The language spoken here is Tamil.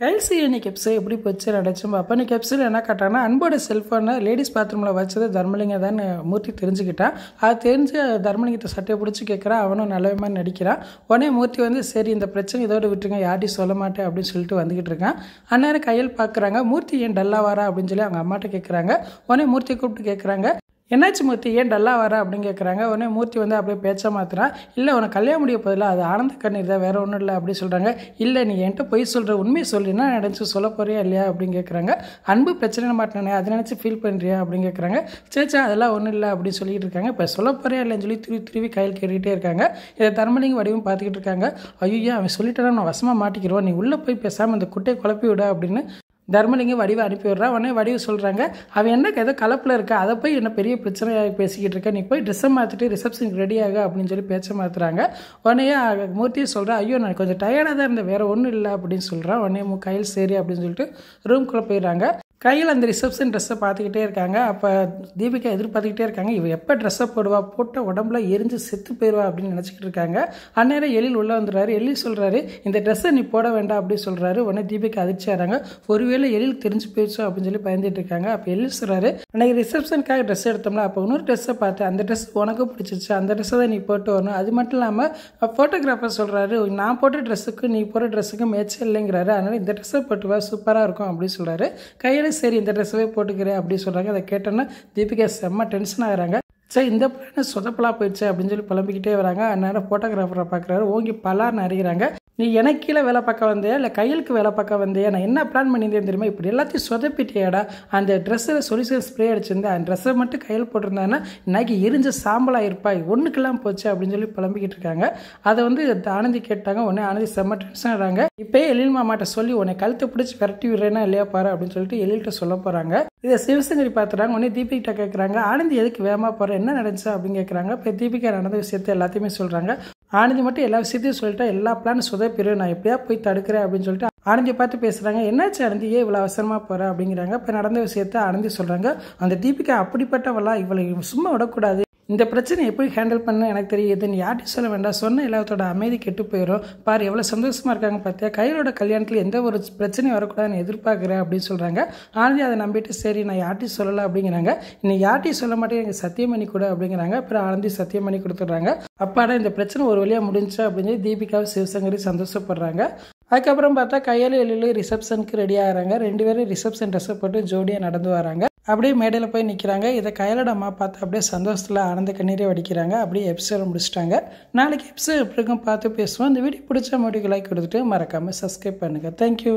கைல்சி இன்னைக்கு எபிசோட் எப்படி போச்சு நடச்சும் அப்போ இன்னைக்கு எபிசோட் என்ன காட்டாங்கன்னா அன்போட செல்ஃபோனை லேடிஸ் பாத்ரூமில் வச்சது தர்மலிங்கம் தான் மூர்த்தி தெரிஞ்சுக்கிட்டான். அது தெரிஞ்சு தர்மலிங்கத்தை சட்டையை பிடிச்சி கேட்குறான். அவனும் நல்லவே மாதிரி நடிக்கிறான். உடனே மூர்த்தி வந்து சரி இந்த பிரச்சனை இதோடு விட்டுருங்க, யார்ட்டையும் சொல்ல மாட்டேன் அப்படின்னு சொல்லிட்டு வந்துக்கிட்டு இருக்கான். அந்நேரம் கையில் பார்க்குறாங்க. மூர்த்தி ஏன் டல்லா வரா அப்படின்னு சொல்லி அவங்க அம்மாட்ட கேட்குறாங்க. உடனே மூர்த்தியை கூப்பிட்டு கேட்குறாங்க, என்னாச்சு மூர்த்தி ஏன் டல்லாக வர அப்படின்னு கேட்குறாங்க. உடனே மூர்த்தி வந்து அப்படியே பேச்ச மாத்துறான். இல்லை உனக்கு கல்யாணம் முடிய போதில்ல, அது ஆனந்த கண்ணீர் தான், வேறு ஒன்றும் இல்லை அப்படின்னு சொல்கிறாங்க. இல்லை நீ என்கிட்ட பொய் சொல்கிற, உண்மையை சொல்லி என்ன நடந்துச்சு சொல்ல போறியா இல்லையா அப்படின்னு கேட்குறாங்க. அன்பு பிரச்சனை மாட்டினே அதை நினச்சி ஃபீல் பண்ணுறியா அப்படின்னு கேட்குறாங்க. சேச்சா அதெல்லாம் ஒன்றும் இல்லை அப்படின்னு சொல்லிட்டு இருக்காங்க. இப்போ சொல்ல போறியா இல்லைன்னு சொல்லி திருவி கையில் கேட்டுக்கிட்டே இருக்காங்க. இதை தர்மலிங்க வடிவும் பார்த்துக்கிட்டு இருக்காங்க. ஐயோ அவன் சொல்லிட்டா நான் வசமாக மாட்டிக்கிறோம், நீ உள்ளே போய் பேசாமல் அந்த குட்டையை குழப்பி விட அப்படின்னு தர்மலிங்கம் வடிவை அனுப்பி விட்றான். உடனே வடிவு சொல்கிறாங்க, அவன் என்ன ஏதோ கலப்பில் இருக்கா, அதை போய் என்ன பெரிய பிரச்சனையாக பேசிக்கிட்டு இருக்க, நீ போய் ட்ரெஸ்ஸை மாற்றிட்டு ரிசப்ஷனுக்கு ரெடியாக அப்படின்னு சொல்லி பேச்ச மாற்றுறாங்க. உடனே மூர்த்தியை சொல்கிறேன், ஐயோ நான் கொஞ்சம் டயர்டாக தான் இருந்தேன், வேறு ஒன்றும் இல்லை அப்படின்னு சொல்கிறான். உடனே கையில் சரி அப்படின்னு சொல்லிட்டு ரூம்குள்ளே போயிடுறாங்க. கையில் அந்த ரிசப்ஷன் ட்ரெஸ்ஸை பார்த்துக்கிட்டே இருக்காங்க. அப்போ தீபிகா எதிர்பார்த்துக்கிட்டே இருக்காங்க, இவன் எப்போ ட்ரெஸ்ஸை போடுவா, போட்ட உடம்புல எரிஞ்சு செத்து போயிடுவா அப்படின்னு நினச்சிக்கிட்டு இருக்காங்க. அந்நேரம் எழில் உள்ளே வந்துடுறாரு. எழில் சொல்கிறாரு, இந்த ட்ரெஸ்ஸை நீ போட வேண்டாம் அப்படின்னு சொல்கிறாரு. உடனே தீபிகா அதிர்ச்சியாகிறாங்க. ஒருவேளை எழில் தெரிஞ்சு போயிடுச்சோ அப்படின்னு சொல்லி பயந்துட்டு இருக்காங்க. அப்போ எழில் சொல்கிறாரு, அன்றைக்கி ரிசப்ஷனுக்காக ட்ரெஸ் எடுத்தோம்னா அப்போ இன்னொரு ட்ரெஸ்ஸை பார்த்தேன், அந்த ட்ரெஸ் உனக்கும் பிடிச்சிச்சு, அந்த ட்ரெஸ்ஸை தான் நீ போட்டு வரணும். அது மட்டும் இல்லாமல் ஃபோட்டோகிராஃபர் சொல்கிறாரு, நான் போட்ட ட்ரெஸ்ஸுக்கு நீ போட்ட ட்ரெஸ்ஸுக்கு மேட்சே இல்லைங்கிறாரு, அதனால் இந்த ட்ரெஸ்ஸை போட்டுவா சூப்பராக இருக்கும் அப்படின்னு சொல்கிறாரு. கையில் சரி இந்த ட்ரெஸ்ஸவே போட்டுக்கிறேன் அப்படின்னு சொல்கிறாங்க. அதை கேட்டோன்னா தீபிகா செம்ம டென்ஷன் ஆகிறாங்க. சரி இந்த பிளான் சொதப்பலாக போயிடுச்சு அப்படின்னு சொல்லி புலம்பிக்கிட்டே வராங்க. அந்நேரம் ஃபோட்டோகிராஃபரை பார்க்குறாரு. ஓங்கி பலார்னு அறிகிறாங்க. நீ எனக்கு கீழே வேலை பார்க்க வந்தியா இல்லை கையிலுக்கு வேலை பார்க்க வந்தியா, நான் என்ன பிளான் பண்ணியிருந்தேன் தெரியுமா, இப்படி எல்லாத்தையும் சொதப்பிட்டியாடா, அந்த ட்ரெஸ்ஸில் சொல்யூஷன் ஸ்ப்ரே அடிச்சிருந்தேன், அந்த ட்ரெஸ்ஸை மட்டும் கையில் போட்டிருந்தாங்கன்னா இன்னைக்கு எரிஞ்ச சாம்பலாக இருப்பாய், ஒன்றுக்கெல்லாம் போச்சு அப்படின்னு சொல்லி புலம்பிக்கிட்டு இருக்காங்க. அதை வந்து ஆனந்தி கேட்டாங்க. உடனே ஆனந்தி செம்ம டென்ஷன் ஆகிறாங்க. இப்போயே எழில் மாமாட்ட சொல்லி உன்னை கழுத்தை பிடிச்சி விரட்டி விடுறேன்னா இல்லையா பாரு அப்படின்னு சொல்லிட்டு எழில்கிட்ட சொல்ல போகிறாங்க. இதை சிவசங்கரி பார்த்துறாங்க. உடனே தீபிகிட்ட கேட்குறாங்க, ஆனந்தி எதுக்கு வேகமாக போகிற, என்ன நடந்துச்சா அப்படின்னு கேட்குறாங்க. இப்போ தீபிகா நடந்த விஷயத்தை எல்லாத்தையுமே சொல்கிறாங்க. ஆனந்தி மட்டும் எல்லா விஷயத்தையும் சொல்லிட்டா எல்லா பிளானும் சொதப்பிடு, நான் எப்படியா போய் தடுக்கிறேன் அப்படின்னு சொல்லிட்டு ஆனந்தியை பார்த்து பேசுகிறாங்க. என்னாச்சு ஆனந்தி ஏன் இவ்வளோ அவசரமாக போகிற அப்படிங்கிறாங்க. இப்போ நடந்த விஷயத்த ஆனந்தி சொல்கிறாங்க. அந்த தீபிகா அப்படிப்பட்டவளா, இவளை சும்மா விடக்கூடாது, இந்த பிரச்சனை எப்படி ஹேண்டில் பண்ண எனக்கு தெரியுது, நீ யார்ட்டையும் சொல்ல வேண்டாம், சொன்ன எல்லாத்தோட அமைதி கெட்டு போயிடும், பாரு எவ்வளோ சந்தோஷமாக இருக்காங்க பார்த்தியா, கையிலோட கல்யாணத்தில் எந்த ஒரு பிரச்சனையும் வரக்கூடாதுன்னு எதிர்பார்க்குறேன் அப்படின்னு சொல்கிறாங்க. ஆனந்தி அதை நம்பிட்டு சரி நான் யார்ட்டையும் சொல்லலை அப்படிங்கிறாங்க. இன்னும் யார்ட்டையும் சொல்ல மாட்டேன், எனக்கு சத்தியம் பண்ணி கொடு அப்படிங்கிறாங்க. அப்புறம் ஆனந்தி சத்தியம் பண்ணி கொடுத்துட்றாங்க. அப்பாடா இந்த பிரச்சனை ஒரு வழியாக முடிஞ்சா அப்படின்னு சொல்லி தீபிகாவை சிவசங்கரி சந்தோஷப்படுறாங்க. அதுக்கப்புறம் பார்த்தா கையில் எழில் ரிசப்ஷனுக்கு ரெடி ஆகிறாங்க. 2 பேரும் ரிசப்ஷன் ட்ரெஸ்ஸை போட்டு ஜோடியாக நடந்து வராங்க. அப்படியே மேடையில் போய் நிற்கிறாங்க. இதை கையிலோட அம்மா பார்த்து அப்படியே சந்தோஷத்தில் ஆனந்த கண்ணீரே வடிக்கிறாங்க. அப்படியே எபிசோட முடிச்சிட்டாங்க. நாளைக்கு எபிசோட் எப்படி இருக்கும் பார்த்து பேசுவோம். இந்த வீடியோ பிடிச்ச முடிவுக்கு லைக் கொடுத்துட்டு மறக்காமல் சப்ஸ்கிரைப் பண்ணுங்கள். தேங்க்யூ.